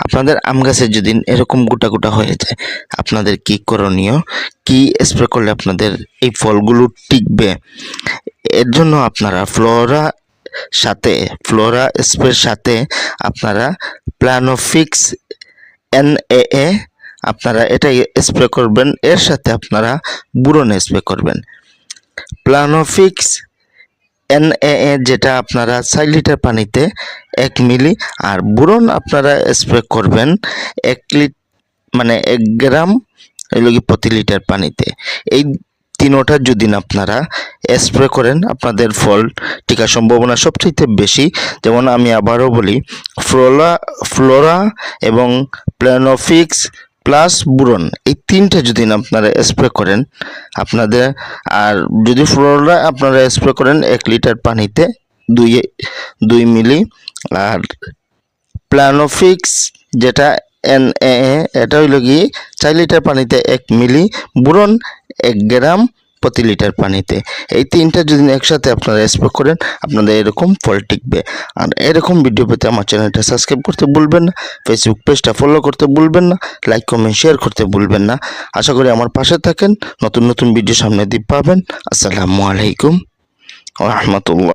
আপনাদের আম গাছে যদি এরকম গোটা গোটা হয়ে যায়, আপনাদের কি করণীয়, কি স্প্রে করলে আপনাদের এই ফলগুলো টিকবে? এর জন্য আপনারা ফ্লোরা স্প্রের সাথে আপনারা প্ল্যানোফিক্স NAA আপনারা এটা স্প্রে করবেন। এর সাথে আপনারা বুরন স্প্রে করবেন। প্ল্যানোফিক্স NAA যেটা আপনারা 4 লিটার পানিতে 1 মিলি, আর বুরন আপনারা স্প্রে করবেন 1 গ্রাম প্রতি লিটার পানিতে। এই তিনোটা যদি আপনারা স্প্রে করেন, আপনাদের ফল টিকার সম্ভাবনা সবচেয়ে বেশি। যেমন আমি আবারও বলি, ফ্লোরা এবং প্ল্যানোফিক্স প্লাস বুরন, এই তিনটা যদি আপনারা স্প্রে করেন আপনাদের, আর যদি ফ্লোরা আপনারা স্প্রে করেন 1 লিটার পানিতে 2 মিলি, আর প্ল্যানোফিক্স যেটা NAA এটা হইল কি 4 লিটার পানিতে 1 মিলি, বুরন 1 গ্রাম প্রতি লিটার পানিতে। এই তিনটা যদি একসাথে আপনারা স্প্রে করেন, আপনাদের এরকম ফল টিকবে। আর এরকম ভিডিও পেতে আমার চ্যানেলটা সাবস্ক্রাইব করতে ভুলবেন না, ফেসবুক পেজটা ফলো করতে ভুলবেন না, লাইক কমেন্ট শেয়ার করতে ভুলবেন না। আশা করি আমার পাশে থাকেন, নতুন নতুন ভিডিও সামনে দিয়ে পাবেন। আসসালামু আলাইকুম ওয়া রাহমাতুল্লাহ।